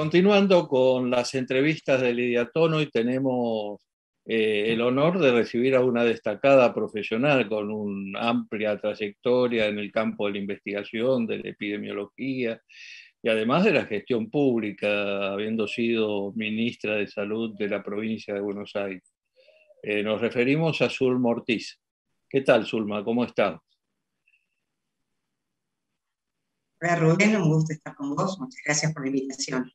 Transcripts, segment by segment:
Continuando con las entrevistas de Lidia Tono, y tenemos el honor de recibir a una destacada profesional con una amplia trayectoria en el campo de la investigación, de la epidemiología y además de la gestión pública, habiendo sido ministra de Salud de la provincia de Buenos Aires. Nos referimos a Zulma Ortiz. ¿Qué tal, Zulma? ¿Cómo estás? Hola Rubén, un gusto estar con vos, muchas gracias por la invitación.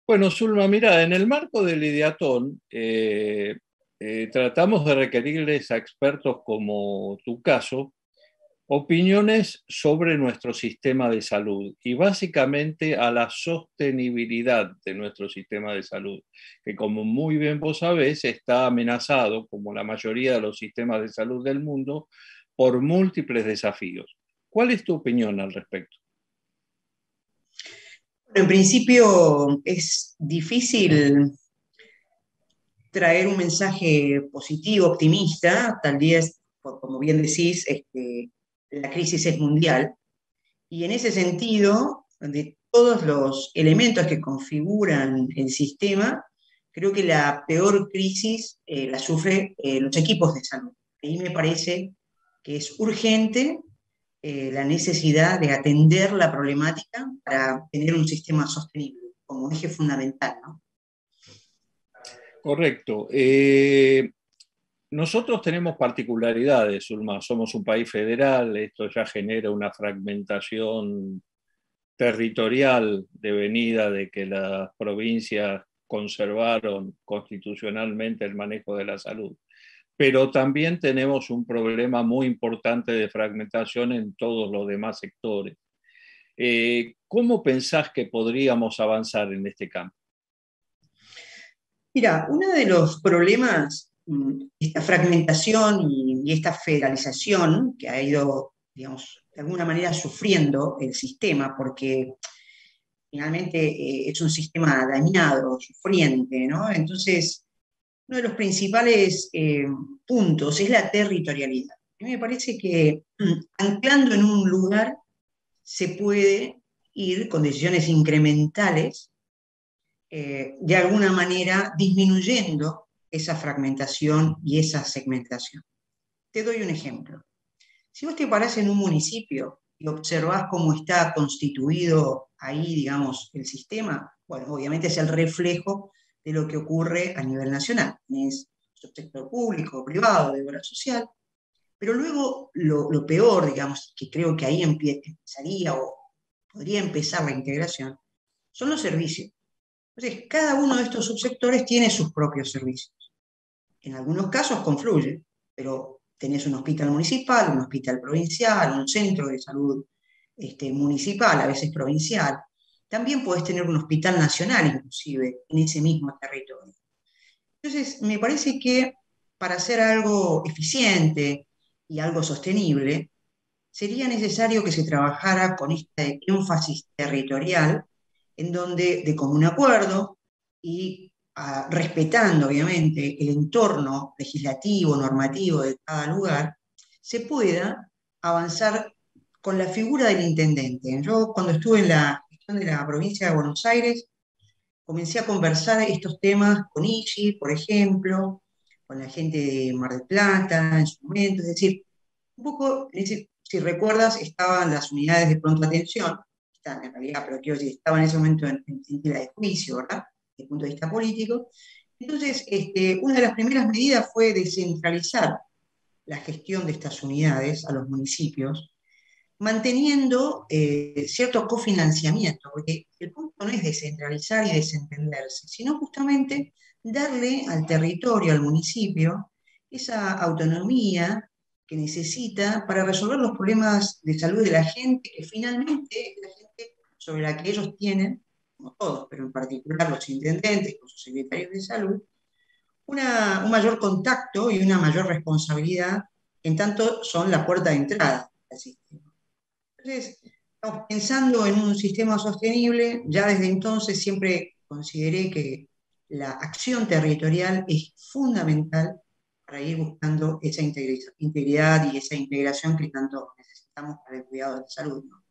Bueno, Zulma, mira, en el marco del Ideatón tratamos de requerirles a expertos como tu caso opiniones sobre nuestro sistema de salud y básicamente a la sostenibilidad de nuestro sistema de salud, que como muy bien vos sabés está amenazado, como la mayoría de los sistemas de salud del mundo, por múltiples desafíos. ¿Cuál es tu opinión al respecto? Bueno, en principio es difícil traer un mensaje positivo, optimista, tal vez, como bien decís, la crisis es mundial, y en ese sentido, de todos los elementos que configuran el sistema, creo que la peor crisis la sufren los equipos de salud. Ahí me parece que es urgente la necesidad de atender la problemática para tener un sistema sostenible como eje fundamental, ¿no? Correcto. Nosotros tenemos particularidades, Zulma. Somos un país federal, esto ya genera una fragmentación territorial devenida de que las provincias conservaron constitucionalmente el manejo de la salud. Pero también tenemos un problema muy importante de fragmentación en todos los demás sectores. ¿Cómo pensás que podríamos avanzar en este campo? Mira, uno de los problemas, esta fragmentación y esta federalización que ha ido, digamos, de alguna manera sufriendo el sistema, porque finalmente es un sistema dañado, sufriente, ¿no? Entonces, uno de los principales puntos es la territorialidad. A mí me parece que anclando en un lugar se puede ir con decisiones incrementales, de alguna manera disminuyendo esa fragmentación y esa segmentación. Te doy un ejemplo. Si vos te parás en un municipio y observás cómo está constituido ahí, digamos, el sistema, bueno, obviamente es el reflejo de lo que ocurre a nivel nacional. Es sector público, privado, de obra social, pero luego lo peor, digamos, que creo que ahí empezaría o podría empezar la integración, son los servicios. Entonces, cada uno de estos subsectores tiene sus propios servicios. En algunos casos confluyen, pero tenés un hospital municipal, un hospital provincial, un centro de salud municipal, a veces provincial. También podés tener un hospital nacional, inclusive, en ese mismo territorio. Entonces, me parece que para hacer algo eficiente y algo sostenible, sería necesario que se trabajara con este énfasis territorial, en donde de común acuerdo y respetando obviamente el entorno legislativo, normativo de cada lugar, se pueda avanzar con la figura del intendente. Yo cuando estuve en la gestión de la provincia de Buenos Aires, comencé a conversar estos temas con Ichi, por ejemplo, con la gente de Mar del Plata en su momento, es decir, un poco, si recuerdas, estaban las unidades de pronta atención, están en realidad, pero quiero decir, estaban en ese momento en tela de juicio, ¿verdad? Desde el punto de vista político. Entonces, una de las primeras medidas fue descentralizar la gestión de estas unidades a los municipios, manteniendo cierto cofinanciamiento, porque el punto no es descentralizar y desentenderse, sino justamente darle al territorio, al municipio, esa autonomía que necesita para resolver los problemas de salud de la gente, que finalmente es la gente sobre la que ellos tienen, como todos, pero en particular los intendentes con sus secretarios de salud, un mayor contacto y una mayor responsabilidad, en tanto son la puerta de entrada al sistema. Entonces, estamos pensando en un sistema sostenible, ya desde entonces siempre consideré que la acción territorial es fundamental para ir buscando esa integridad y esa integración que tanto necesitamos para el cuidado de la salud, ¿no?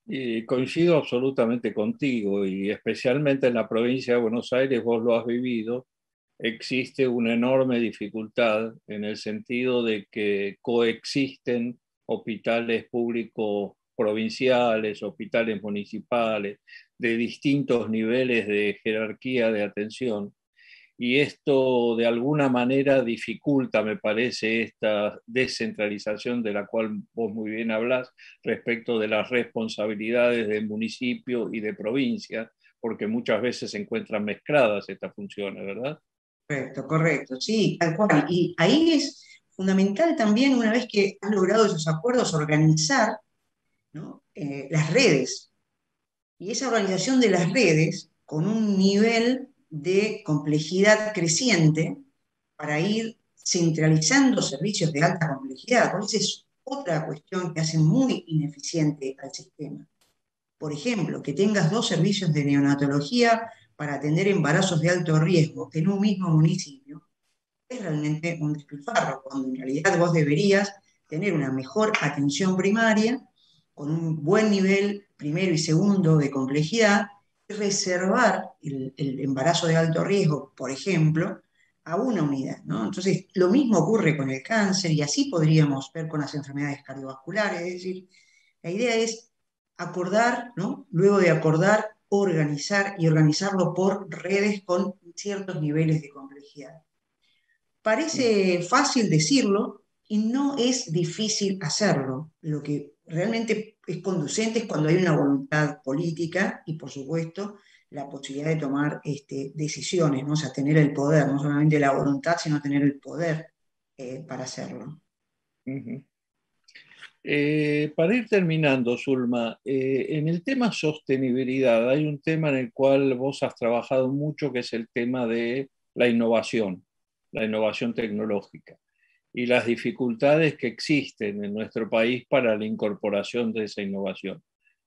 Y coincido absolutamente contigo, y especialmente en la provincia de Buenos Aires, vos lo has vivido, existe una enorme dificultad en el sentido de que coexisten hospitales públicos provinciales, hospitales municipales, de distintos niveles de jerarquía de atención, y esto de alguna manera dificulta, me parece, esta descentralización de la cual vos muy bien hablás respecto de las responsabilidades del municipio y de provincia, porque muchas veces se encuentran mezcladas estas funciones, ¿verdad? Correcto, correcto, sí, tal cual. Y ahí es fundamental también, una vez que han logrado esos acuerdos, organizar, ¿no? Las redes. Y esa organización de las redes con un nivel de complejidad creciente para ir centralizando servicios de alta complejidad, porque esa es otra cuestión que hace muy ineficiente al sistema. Por ejemplo, que tengas dos servicios de neonatología para atender embarazos de alto riesgo en un mismo municipio, es realmente un despilfarro, cuando en realidad vos deberías tener una mejor atención primaria, con un buen nivel primero y segundo de complejidad, y reservar el embarazo de alto riesgo, por ejemplo, a una unidad, ¿no? Entonces, lo mismo ocurre con el cáncer y así podríamos ver con las enfermedades cardiovasculares, es decir, la idea es acordar, ¿no? Luego de acordar, organizar y organizarlo por redes con ciertos niveles de complejidad. Parece fácil decirlo y no es difícil hacerlo. Lo que realmente es conducente es cuando hay una voluntad política y, por supuesto, la posibilidad de tomar decisiones, ¿no? O sea, tener el poder, no solamente la voluntad, sino tener el poder para hacerlo. Uh -huh. Para ir terminando, Zulma, en el tema sostenibilidad hay un tema en el cual vos has trabajado mucho, que es el tema de la innovación tecnológica y las dificultades que existen en nuestro país para la incorporación de esa innovación,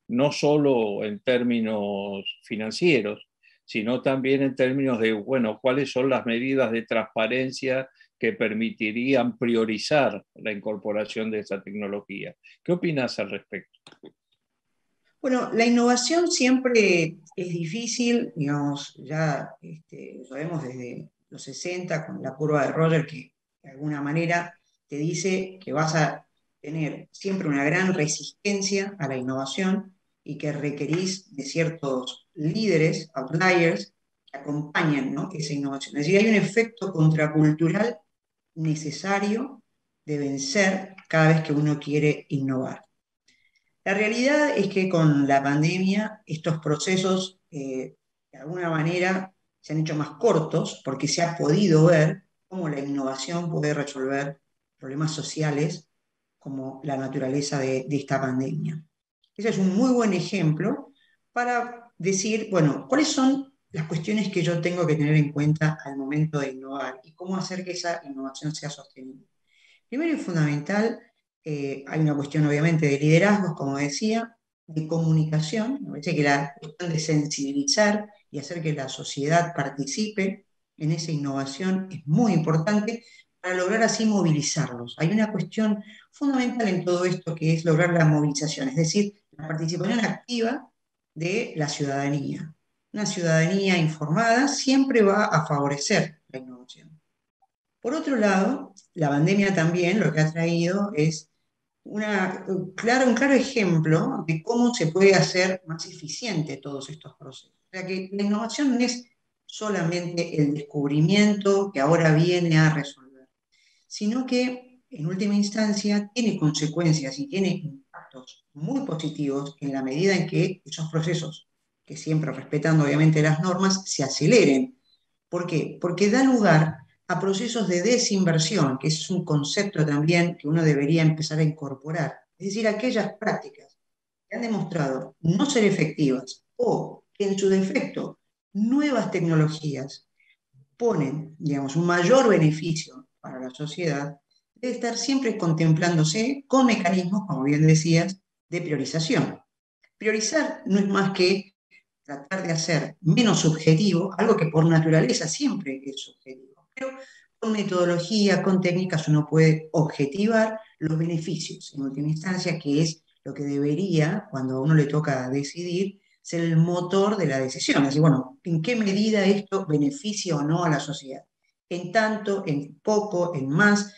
no solo en términos financieros, sino también en términos de, bueno, cuáles son las medidas de transparencia que permitirían priorizar la incorporación de esa tecnología. ¿Qué opinas al respecto? Bueno, la innovación siempre es difícil, digamos, ya lo sabemos desde los 60 con la curva de Roger, que de alguna manera te dice que vas a tener siempre una gran resistencia a la innovación y que requerís de ciertos líderes, outliers, que acompañen, ¿no?, esa innovación. Es decir, hay un efecto contracultural necesario de vencer cada vez que uno quiere innovar. La realidad es que con la pandemia estos procesos de alguna manera se han hecho más cortos porque se ha podido ver cómo la innovación puede resolver problemas sociales como la naturaleza de esta pandemia. Ese es un muy buen ejemplo para decir, bueno, ¿cuáles son las cuestiones que yo tengo que tener en cuenta al momento de innovar y cómo hacer que esa innovación sea sostenible? Primero y fundamental, hay una cuestión obviamente de liderazgos, como decía, de comunicación. Me parece que la cuestión de sensibilizar y hacer que la sociedad participe en esa innovación es muy importante para lograr así movilizarlos. Hay una cuestión fundamental en todo esto que es lograr la movilización, es decir, la participación activa de la ciudadanía. Una ciudadanía informada siempre va a favorecer la innovación. Por otro lado, la pandemia también lo que ha traído es un claro ejemplo de cómo se puede hacer más eficiente todos estos procesos. O sea que la innovación no es solamente el descubrimiento que ahora viene a resolver, sino que en última instancia tiene consecuencias y tiene impactos muy positivos en la medida en que esos procesos, que siempre respetando obviamente las normas, se aceleren. ¿Por qué? Porque da lugar a procesos de desinversión, que es un concepto también que uno debería empezar a incorporar. Es decir, aquellas prácticas que han demostrado no ser efectivas o que en su defecto nuevas tecnologías ponen, digamos, un mayor beneficio para la sociedad, debe estar siempre contemplándose con mecanismos, como bien decías, de priorización. Priorizar no es más que tratar de hacer menos subjetivo, algo que por naturaleza siempre es subjetivo, pero con metodología, con técnicas uno puede objetivar los beneficios, en última instancia, que es lo que debería, cuando a uno le toca decidir, ser el motor de la decisión. Es decir, bueno, ¿en qué medida esto beneficia o no a la sociedad? En tanto, en poco, en más,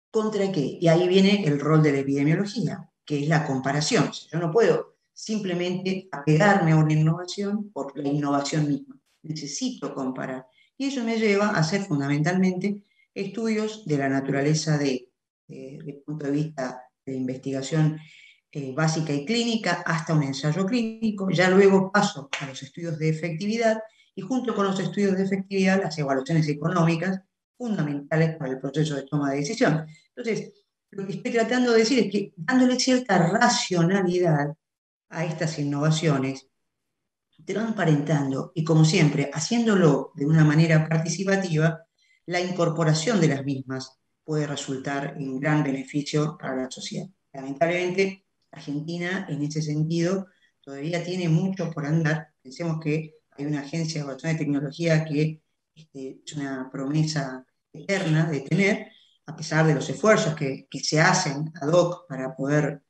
¿contra qué? Y ahí viene el rol de la epidemiología, que es la comparación. O sea, yo no puedo simplemente apegarme a una innovación por la innovación misma. Necesito comparar. Y eso me lleva a hacer fundamentalmente estudios de la naturaleza desde el punto de vista de investigación básica y clínica hasta un ensayo clínico. Ya luego paso a los estudios de efectividad y junto con los estudios de efectividad las evaluaciones económicas fundamentales para el proceso de toma de decisión. Entonces, lo que estoy tratando de decir es que dándole cierta racionalidad a estas innovaciones, transparentando y, como siempre, haciéndolo de una manera participativa, la incorporación de las mismas puede resultar en gran beneficio para la sociedad. Lamentablemente, Argentina, en ese sentido, todavía tiene mucho por andar. Pensemos que hay una agencia de evaluación de tecnología que es una promesa eterna de tener, a pesar de los esfuerzos que se hacen ad hoc para poder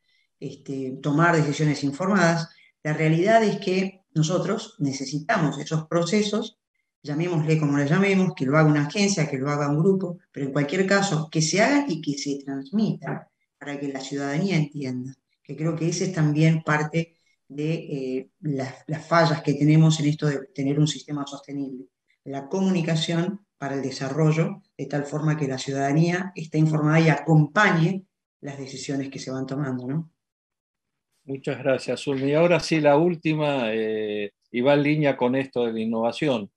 tomar decisiones informadas. La realidad es que nosotros necesitamos esos procesos, llamémosle como le llamemos, que lo haga una agencia, que lo haga un grupo, pero en cualquier caso, que se hagan y que se transmitan para que la ciudadanía entienda, que creo que esa es también parte de las fallas que tenemos en esto de tener un sistema sostenible. La comunicación para el desarrollo, de tal forma que la ciudadanía esté informada y acompañe las decisiones que se van tomando, ¿no? Muchas gracias, Zulma. Y ahora sí, la última, y va en línea con esto de la innovación.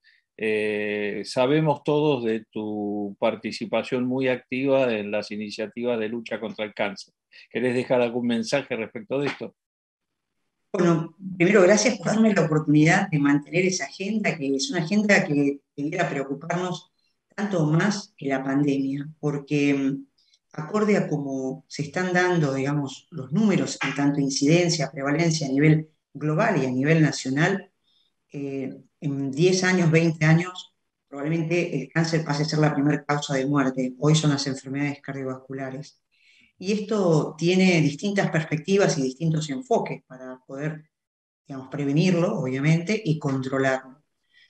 Sabemos todos de tu participación muy activa en las iniciativas de lucha contra el cáncer. ¿Querés dejar algún mensaje respecto de esto? Bueno, primero, gracias por darme la oportunidad de mantener esa agenda, que es una agenda que debiera preocuparnos tanto o más que la pandemia, porque acorde a cómo se están dando, digamos, los números en tanto incidencia, prevalencia a nivel global y a nivel nacional, en 10 años, 20 años, probablemente el cáncer pase a ser la primera causa de muerte. Hoy son las enfermedades cardiovasculares. Y esto tiene distintas perspectivas y distintos enfoques para poder, digamos, prevenirlo, obviamente, y controlarlo.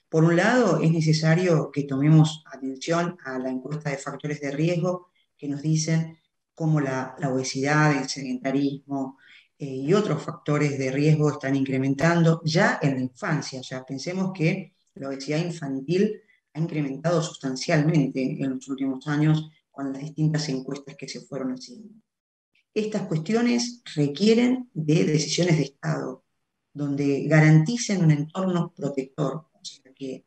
Por un lado, es necesario que tomemos atención a la encuesta de factores de riesgo que nos dicen cómo la obesidad, el sedentarismo y otros factores de riesgo están incrementando ya en la infancia. O sea, pensemos que la obesidad infantil ha incrementado sustancialmente en los últimos años con las distintas encuestas que se fueron haciendo. Estas cuestiones requieren de decisiones de Estado, donde garanticen un entorno protector, o sea, que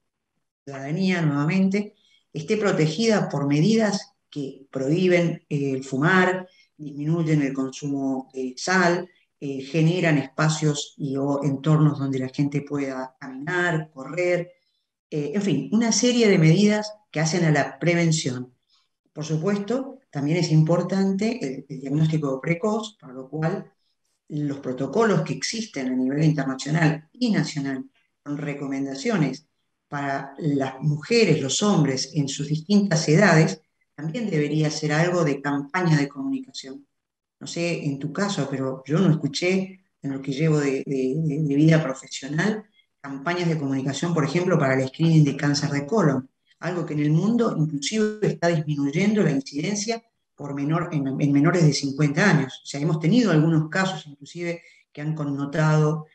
la ciudadanía nuevamente esté protegida por medidas que prohíben el fumar, disminuyen el consumo de sal, generan espacios o entornos donde la gente pueda caminar, correr, en fin, una serie de medidas que hacen a la prevención. Por supuesto, también es importante el diagnóstico precoz, para lo cual los protocolos que existen a nivel internacional y nacional con recomendaciones para las mujeres, los hombres en sus distintas edades, también debería ser algo de campaña de comunicación. No sé en tu caso, pero yo no escuché en lo que llevo de vida profesional campañas de comunicación, por ejemplo, para el screening de cáncer de colon, algo que en el mundo inclusive está disminuyendo la incidencia en menores de 50 años. O sea, hemos tenido algunos casos inclusive que han connotado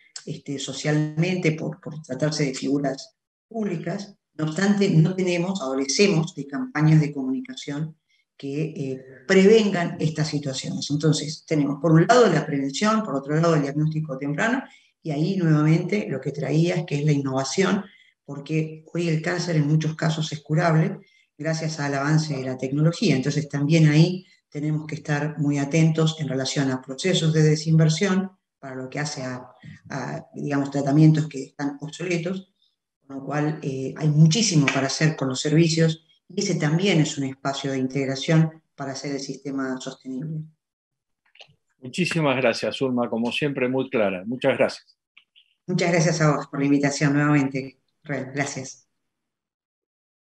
socialmente por tratarse de figuras públicas. No obstante, no tenemos, adolecemos de campañas de comunicación que prevengan estas situaciones. Entonces, tenemos por un lado la prevención, por otro lado el diagnóstico temprano, y ahí nuevamente lo que traía es que es la innovación, porque hoy el cáncer en muchos casos es curable gracias al avance de la tecnología. Entonces, también ahí tenemos que estar muy atentos en relación a procesos de desinversión, para lo que hace digamos, tratamientos que están obsoletos, con lo cual hay muchísimo para hacer con los servicios y ese también es un espacio de integración para hacer el sistema sostenible. Muchísimas gracias, Zulma, como siempre, muy clara. Muchas gracias. Muchas gracias a vos por la invitación nuevamente. Gracias.